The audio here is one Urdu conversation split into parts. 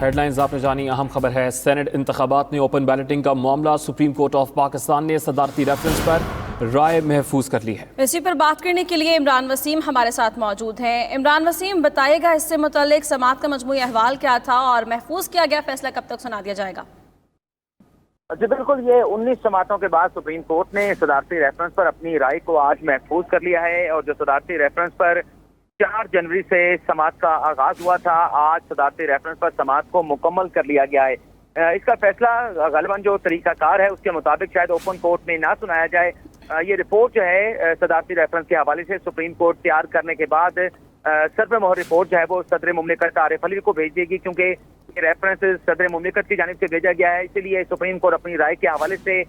ہیڈ لائنز آپ نے جانی. اہم خبر ہے سینٹ انتخابات میں اوپن بیلٹنگ کا معاملہ. سپریم کورٹ آف پاکستان نے صدارتی ریفرنس پر رائے محفوظ کر لی ہے. اسی پر بات کرنے کے لیے عمران وسیم ہمارے ساتھ موجود ہیں. عمران وسیم، بتائیے گا اس سے متعلق سماعت کا مجموعی احوال کیا تھا اور محفوظ کیا گیا فیصلہ کب تک سنا دیا جائے گا؟ جی بالکل، یہ 19 سماعتوں کے بعد سپریم کورٹ نے صدارتی ریفرنس پر اپنی رائے کو آج محفوظ کر لیا ہے. اور جو صدارتی ریفرنس پر 4 جنوری سے سماعت کا آغاز ہوا تھا، آج صدارتی ریفرنس پر سماعت کو مکمل کر لیا گیا ہے. اس کا فیصلہ غالباً جو طریقہ کار ہے اس کے مطابق شاید اوپن کورٹ میں نہ سنایا جائے. یہ رپورٹ جو ہے صدارتی ریفرنس کے حوالے سے سپریم کورٹ تیار کرنے کے بعد صدر مہر رپورٹ جو ہے وہ صدر مملکت عارف علوی کو بھیج دے گی، کیونکہ یہ ریفرنس صدر مملکت کی جانب سے بھیجا گیا ہے. اسی لیے سپریم کورٹ اپنی رائے کے حوالے سے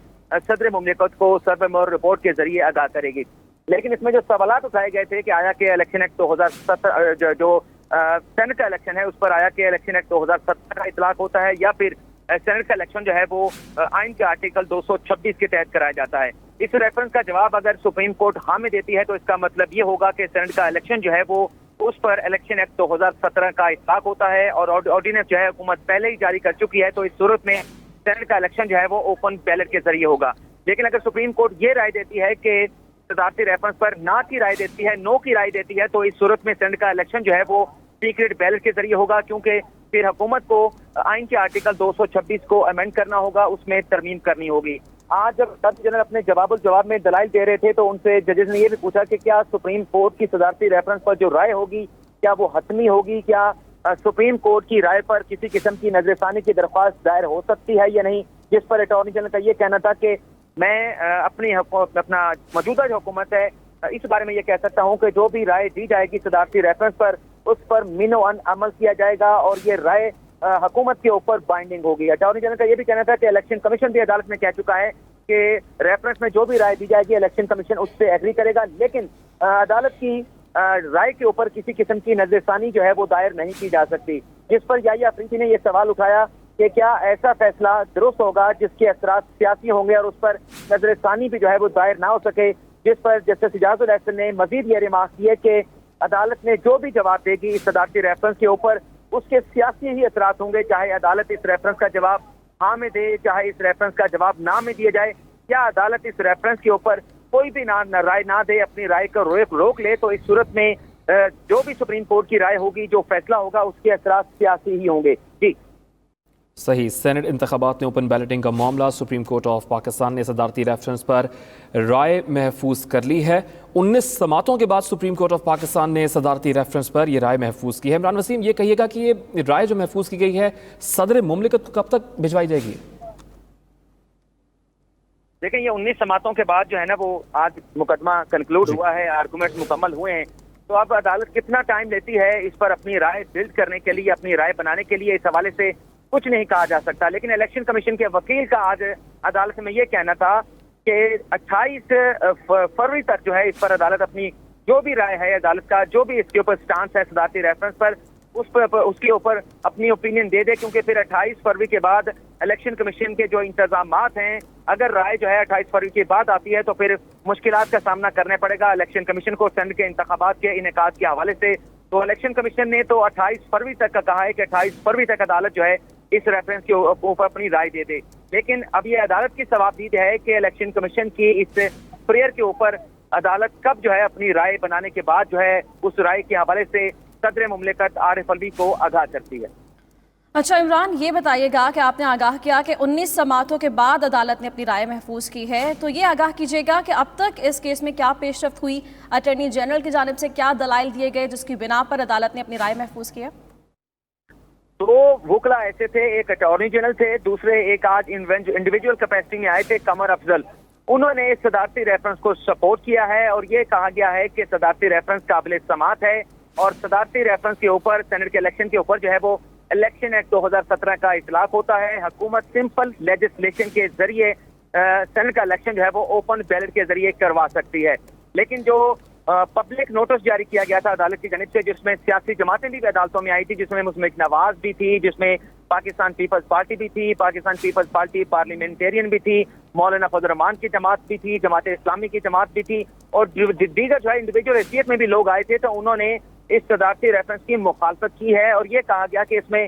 صدر مملکت کو صدر مہر رپورٹ کے ذریعے آگاہ کرے گی. لیکن اس میں جو سوالات اٹھائے گئے تھے کہ آیا کہ الیکشن ایکٹ 2017 جو سینٹ کا الیکشن ہے اس پر آیا کہ الیکشن ایکٹ 2017 کا اطلاق ہوتا ہے یا پھر سینٹ کا الیکشن جو ہے وہ آئین کے آرٹیکل 226 کے تحت کرایا جاتا ہے. اس ریفرنس کا جواب اگر سپریم کورٹ ہاں میں دیتی ہے تو اس کا مطلب یہ ہوگا کہ سینٹ کا الیکشن جو ہے وہ اس پر الیکشن ایکٹ 2017 کا اطلاق ہوتا ہے اور آرڈیننس جو ہے حکومت پہلے ہی جاری کر چکی ہے. تو اس صورت میں سینٹ کا الیکشن جو ہے وہ اوپن بیلٹ کے ذریعے ہوگا. لیکن اگر سپریم کورٹ یہ رائے دیتی ہے کہ صدارتی ریفرنس پر نہ کی رائے دیتی ہے، نو کی رائے دیتی ہے، تو اس صورت میں سینٹ کا الیکشن جو ہے وہ سیکرٹ بیلٹ کے ذریعے ہوگا، کیونکہ پھر حکومت کو آئین کے آرٹیکل 226 کو امینڈ کرنا ہوگا، اس میں ترمیم کرنی ہوگی. آج جب صدر جنرل اپنے الجواب میں دلائل دے رہے تھے تو ان سے ججز نے یہ بھی پوچھا کہ کیا سپریم کورٹ کی صدارتی ریفرنس پر جو رائے ہوگی کیا وہ حتمی ہوگی، کیا سپریم کورٹ کی رائے پر کسی قسم کی نظر ثانی کی درخواست دائر ہو سکتی ہے یا نہیں. جس پر اٹارنی جنرل کا یہ کہنا تھا کہ میں اپنا موجودہ جو حکومت ہے اس بارے میں یہ کہہ سکتا ہوں کہ جو بھی رائے دی جائے گی صدارتی ریفرنس پر اس پر من و ان عمل کیا جائے گا اور یہ رائے حکومت کے اوپر بائنڈنگ ہوگی. اٹارنی جنرل کا یہ بھی کہنا تھا کہ الیکشن کمیشن بھی عدالت میں کہہ چکا ہے کہ ریفرنس میں جو بھی رائے دی جائے گی الیکشن کمیشن اس سے ایگری کرے گا، لیکن عدالت کی رائے کے اوپر کسی قسم کی نظر ثانی جو ہے وہ دائر نہیں کی جا سکتی. جس پر یحییٰ افریدی نے یہ سوال اٹھایا کہ کیا ایسا فیصلہ درست ہوگا جس کے اثرات سیاسی ہوں گے اور اس پر نظر ثانی بھی جو ہے وہ دائر نہ ہو سکے. جس پر جسٹس اعجاز الاحسن نے مزید یہ ریمارک کی ہے کہ عدالت نے جو بھی جواب دے گی اس صدارتی ریفرنس کے اوپر اس کے سیاسی ہی اثرات ہوں گے، چاہے عدالت اس ریفرنس کا جواب ہاں میں دے چاہے اس ریفرنس کا جواب نہ میں دیا جائے. کیا عدالت اس ریفرنس کے اوپر کوئی بھی رائے نہ دے، اپنی رائے کو روک لے، تو اس صورت میں جو بھی سپریم کورٹ کی رائے ہوگی، جو فیصلہ ہوگا، اس کے اثرات سیاسی ہی ہوں گے. جی صحیح. سینٹ انتخابات میں اوپن بیلٹنگ کا معاملہ. سپریم کورٹ آف پاکستان نے صدارتی ریفرنس پر رائے محفوظ کر لی ہے. 19 سماعتوں کے بعد سپریم کورٹ آف پاکستان نے صدارتی ریفرنس پر یہ رائے محفوظ کی ہے. عمران وسیم، یہ کہیے گا کہ یہ رائے جو محفوظ کی گئی ہے صدر مملکت کو کب تک بھجوائی جائے گی؟ دیکھیں، یہ 19 سماعتوں کے بعد جو ہے نا وہ آج مقدمہ کنکلوڈ ہوا ہے، آرگومنٹ مکمل ہوئے ہیں. تو اب عدالت کتنا ٹائم لیتی ہے اس پر اپنی رائے بلڈ کرنے کے لیے، اپنی رائے بنانے کے لیے، اس حوالے سے کچھ نہیں کہا جا سکتا. لیکن الیکشن کمیشن کے وکیل کا آج عدالت میں یہ کہنا تھا کہ 28 فروری تک جو ہے اس پر عدالت اپنی جو بھی رائے ہے، عدالت کا جو بھی اس کے اوپر سٹانس ہے صدارتی ریفرنس پر، اس کے اوپر اپنی اوپینین دے دے، کیونکہ پھر 28 فروری کے بعد الیکشن کمیشن کے جو انتظامات ہیں، اگر رائے جو ہے 28 فروری کے بعد آتی ہے تو پھر مشکلات کا سامنا کرنا پڑے گا الیکشن کمیشن کو سینٹ کے انتخابات کے انعقاد کے حوالے سے. تو الیکشن کمیشن نے تو 28 فروری تک کا کہا ہے کہ 28 فروری تک عدالت جو ہے اس ریفرنس کے اوپر اپنی رائے دے دے. لیکن اب یہ عدالت کی ثوابدید ہے کہ الیکشن کمیشن کی اس پریئر کے اوپر عدالت کب جو ہے اپنی رائے بنانے کے بعد جو ہے اس رائے کے حوالے سے صدر مملکت عارف علوی کو آگاہ کرتی ہے. اچھا عمران، یہ بتائیے گا کہ آپ نے آگاہ کیا کہ 19 سماعتوں کے بعد عدالت نے اپنی رائے محفوظ کی ہے، تو یہ آگاہ کیجیے گا کہ اب تک اس کیس میں کیا پیش رفت ہوئی، اٹارنی جنرل کی جانب سے کیا دلائل دیے گئے جس کی بنا پر عدالت نے اپنی رائے محفوظ کی ہے؟ 2 وکلا ایسے تھے، ایک اٹارنی جنرل تھے، دوسرے ایک آج انڈیویجول کیپیسٹی میں آئے تھے قمر افضل. انہوں نے صدارتی ریفرنس کو سپورٹ کیا ہے اور یہ کہا گیا ہے کہ صدارتی ریفرنس قابل سماعت ہے اور صدارتی ریفرنس کے اوپر سینٹ کے الیکشن کے اوپر جو ہے وہ الیکشن ایکٹ 2017 کا اطلاق ہوتا ہے. حکومت سمپل لیجسلیشن کے ذریعے سینٹ کا الیکشن جو ہے وہ اوپن بیلٹ کے ذریعے کروا سکتی ہے. لیکن جو پبلک نوٹس جاری کیا گیا تھا عدالت کی جانب سے، جس میں سیاسی جماعتیں بھی عدالتوں میں آئی تھی، جس میں مسمک نواز بھی تھی، جس میں پاکستان پیپلز پارٹی بھی تھی، پاکستان پیپلز پارٹی پارلیمنٹیرین بھی تھی، مولانا فضل الرحمان کی جماعت بھی تھی، جماعت اسلامی کی جماعت بھی تھی، اور دیگر جو ہے انڈیویجول حیثیت میں بھی لوگ آئے تھے. تو انہوں نے اس صدارتی ریفرنس کی مخالفت کی ہے اور یہ کہا گیا کہ اس میں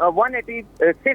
186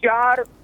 4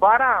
12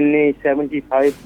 NA-75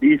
20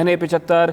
NA-75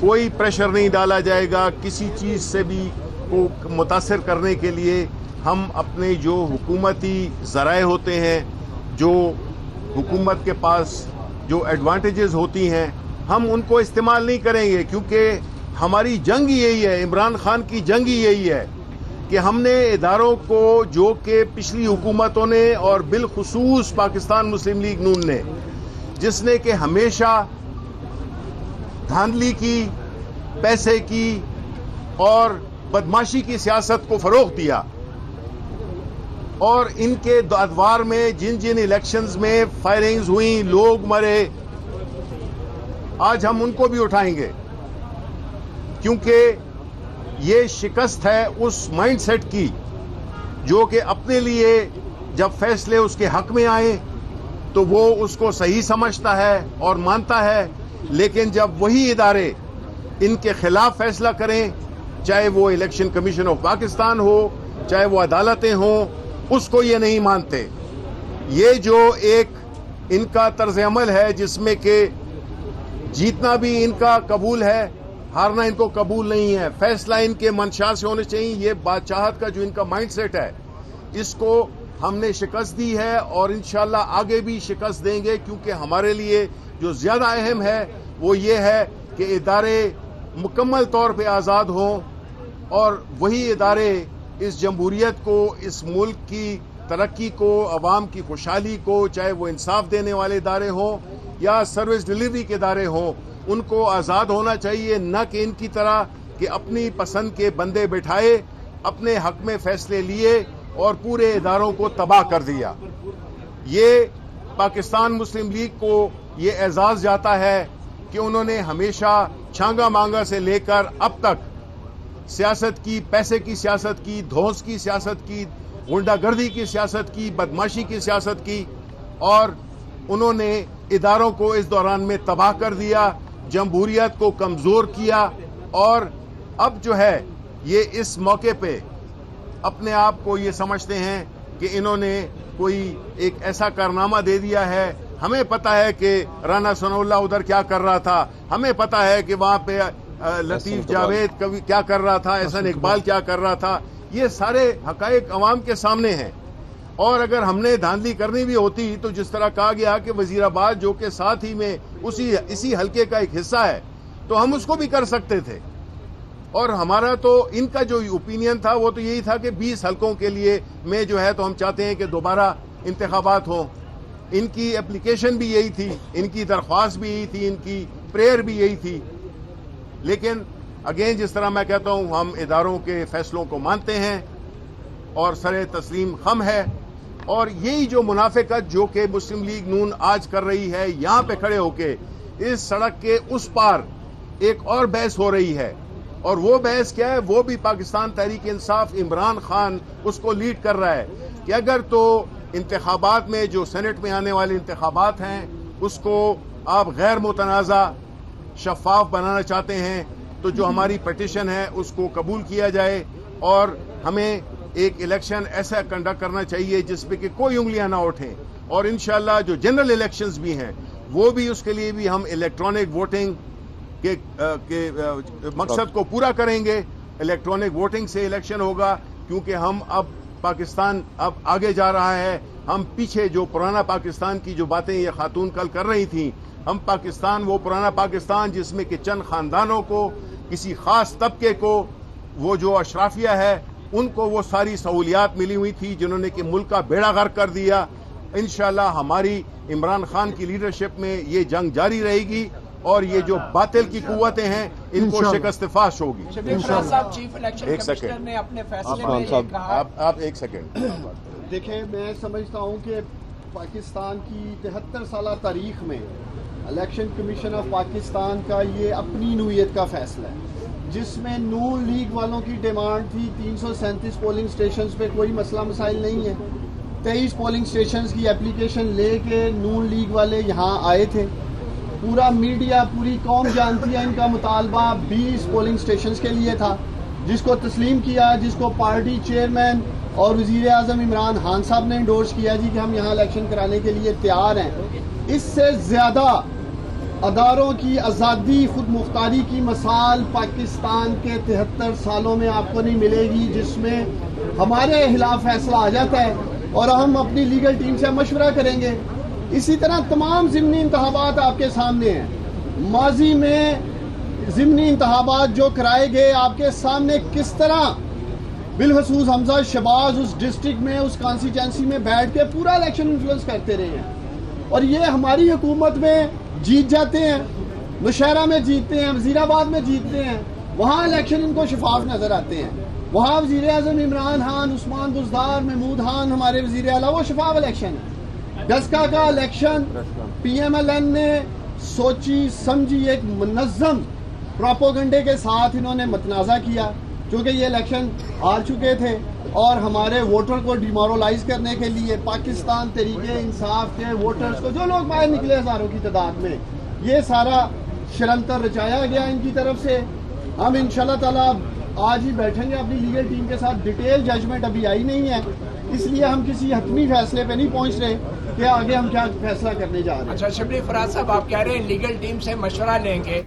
کوئی پریشر نہیں ڈالا جائے گا کسی چیز سے بھی کو متاثر کرنے کے لیے. ہم اپنے جو حکومتی ذرائع ہوتے ہیں, جو حکومت کے پاس جو ایڈوانٹیجز ہوتی ہیں, ہم ان کو استعمال نہیں کریں گے, کیونکہ ہماری جنگ یہی ہے, عمران خان کی جنگ یہی ہے کہ ہم نے اداروں کو جو کہ پچھلی حکومتوں نے اور بالخصوص پاکستان مسلم لیگ نون نے, جس نے کہ ہمیشہ دھاندلی کی, پیسے کی اور بدماشی کی سیاست کو فروغ دیا, اور ان کے ادوار میں جن جن الیکشنز میں فائرنگز ہوئیں, لوگ مرے, آج ہم ان کو بھی اٹھائیں گے, کیونکہ یہ شکست ہے اس مائنڈ سیٹ کی جو کہ اپنے لیے جب فیصلے اس کے حق میں آئے تو وہ اس کو صحیح سمجھتا ہے اور مانتا ہے, لیکن جب وہی ادارے ان کے خلاف فیصلہ کریں, چاہے وہ الیکشن کمیشن آف پاکستان ہو, چاہے وہ عدالتیں ہوں, اس کو یہ نہیں مانتے. یہ جو ایک ان کا طرز عمل ہے جس میں کہ جیتنا بھی ان کا قبول ہے, ہارنا ان کو قبول نہیں ہے, فیصلہ ان کے منشا سے ہونے چاہیے, یہ بادشاہت کا جو ان کا مائنڈ سیٹ ہے اس کو ہم نے شکست دی ہے اور انشاءاللہ آگے بھی شکست دیں گے, کیونکہ ہمارے لیے جو زیادہ اہم ہے وہ یہ ہے کہ ادارے مکمل طور پہ آزاد ہوں اور وہی ادارے اس جمہوریت کو, اس ملک کی ترقی کو, عوام کی خوشحالی کو, چاہے وہ انصاف دینے والے ادارے ہوں یا سروس ڈیلیوری کے ادارے ہوں, ان کو آزاد ہونا چاہیے, نہ کہ ان کی طرح کہ اپنی پسند کے بندے بٹھائے, اپنے حق میں فیصلے لیے اور پورے اداروں کو تباہ کر دیا. یہ پاکستان مسلم لیگ کو یہ اعزاز جاتا ہے کہ انہوں نے ہمیشہ چھانگا مانگا سے لے کر اب تک سیاست کی, پیسے کی سیاست کی, دھوس کی سیاست کی, غنڈہ گردی کی سیاست کی, بدماشی کی سیاست کی, اور انہوں نے اداروں کو اس دوران میں تباہ کر دیا, جمہوریت کو کمزور کیا, اور اب جو ہے یہ اس موقع پہ اپنے آپ کو یہ سمجھتے ہیں کہ انہوں نے کوئی ایک ایسا کارنامہ دے دیا ہے. ہمیں پتا ہے کہ رانا ثناء اللہ ادھر کیا کر رہا تھا, ہمیں پتا ہے کہ وہاں پہ لطیف جاوید کیا کر رہا تھا, احسن اقبال کیا کر رہا تھا. یہ سارے حقائق عوام کے سامنے ہیں, اور اگر ہم نے دھاندلی کرنی بھی ہوتی تو جس طرح کہا گیا کہ وزیر آباد جو کہ ساتھ ہی میں اسی حلقے کا ایک حصہ ہے, تو ہم اس کو بھی کر سکتے تھے. اور ہمارا تو ان کا جو اوپینین تھا وہ تو یہی تھا کہ 20 حلقوں کے لیے میں جو ہے تو ہم چاہتے ہیں کہ دوبارہ انتخابات ہوں. ان کی اپلیکیشن بھی یہی تھی, ان کی درخواست بھی یہی تھی, ان کی پریئر بھی یہی تھی. لیکن اگین جس طرح میں کہتا ہوں, ہم اداروں کے فیصلوں کو مانتے ہیں اور سر تسلیم خم ہے, اور یہی جو منافقت جو کہ مسلم لیگ نون آج کر رہی ہے, یہاں پہ کھڑے ہو کے اس سڑک کے اس پار ایک اور بحث ہو رہی ہے, اور وہ بحث کیا ہے, وہ بھی پاکستان تحریک انصاف عمران خان اس کو لیڈ کر رہا ہے کہ اگر تو انتخابات میں جو سینٹ میں آنے والے انتخابات ہیں اس کو آپ غیر متنازع شفاف بنانا چاہتے ہیں تو جو ہماری پٹیشن ہے اس کو قبول کیا جائے, اور ہمیں ایک الیکشن ایسا کنڈکٹ کرنا چاہیے جس پہ کہ کوئی انگلیاں نہ اٹھیں, اور انشاءاللہ جو جنرل الیکشنز بھی ہیں وہ بھی اس کے لیے بھی ہم الیکٹرانک ووٹنگ کے مقصد کو پورا کریں گے. الیکٹرانک ووٹنگ سے الیکشن ہوگا, کیونکہ ہم اب پاکستان اب آگے جا رہا ہے. ہم پیچھے جو پرانا پاکستان کی جو باتیں یہ خاتون کل کر رہی تھیں, ہم پاکستان وہ پرانا پاکستان جس میں کہ چند خاندانوں کو, کسی خاص طبقے کو, وہ جو اشرافیہ ہے ان کو وہ ساری سہولیات ملی ہوئی تھی جنہوں نے کہ ملک کا بیڑا غرق کر دیا. انشاءاللہ ہماری عمران خان کی لیڈرشپ میں یہ جنگ جاری رہے گی, اور یہ جو باطل کی قوتیں ہیں ان کو شکست فاش ہوگی. ایک سیکنڈ, آپ ایک سیکنڈ دیکھیں, میں سمجھتا ہوں کہ پاکستان کی 73 سالہ تاریخ میں الیکشن کمیشن آف پاکستان کا یہ اپنی نوعیت کا فیصلہ ہے, جس میں نون لیگ والوں کی ڈیمانڈ تھی 337 پولنگ سٹیشنز پہ کوئی مسئلہ مسائل نہیں ہے. 23 پولنگ سٹیشنز کی اپلیکیشن لے کے نون لیگ والے یہاں آئے تھے. پورا میڈیا, پوری قوم جانتی ہے ان کا مطالبہ 20 پولنگ سٹیشنز کے لیے تھا, جس کو تسلیم کیا, جس کو پارٹی چیئرمین اور وزیر اعظم عمران خان صاحب نے انڈورس کیا جی کہ ہم یہاں الیکشن کرانے کے لیے تیار ہیں. اس سے زیادہ اداروں کی آزادی خود مختاری کی مثال پاکستان کے 73 سالوں میں آپ کو نہیں ملے گی جس میں ہمارے خلاف فیصلہ آ جاتا ہے اور ہم اپنی لیگل ٹیم سے مشورہ کریں گے. اسی طرح تمام ضمنی انتخابات آپ کے سامنے ہیں. ماضی میں ضمنی انتخابات جو کرائے گئے آپ کے سامنے کس طرح بالخصوص حمزہ شہباز اس ڈسٹرکٹ میں اس کانسٹیچوئنسی میں بیٹھ کے پورا الیکشن انفلوئنس کرتے رہے ہیں اور یہ ہماری حکومت میں جیت جاتے ہیں. نوشہرہ میں جیتتے ہیں, وزیر آباد میں جیتتے ہیں, وہاں الیکشن ان کو شفاف نظر آتے ہیں. وہاں وزیر اعظم عمران خان, عثمان بزدار, محمود خان ہمارے وزیر اعلیٰ, وہ شفاف الیکشن ہے. ڈسکا کا election P M L N نے سوچی سمجھی ایک منظم پروپیگنڈے کے ساتھ انہوں نے متنازع کیا کیونکہ یہ الیکشن ہار چکے تھے اور ہمارے ووٹر کو ڈیمورلائز کرنے کے لیے پاکستان تحریک انصاف کے ووٹرز کو جو لوگ باہر نکلے ہزاروں کی تعداد میں یہ سارا شرنتر رچایا گیا ان کی طرف سے. ہم انشاءاللہ تعالیٰ آج ہی بیٹھیں گے اپنی لیگل ٹیم کے ساتھ. ڈیٹیل ججمنٹ ابھی آئی نہیں ہے اس لیے ہم کسی حتمی فیصلے پہ نہیں پہنچ رہے کہ آگے ہم کیا فیصلہ کرنے جا رہے ہیں. اچھا شبلی فراز صاحب آپ کہہ رہے ہیں لیگل ٹیم سے مشورہ لیں گے.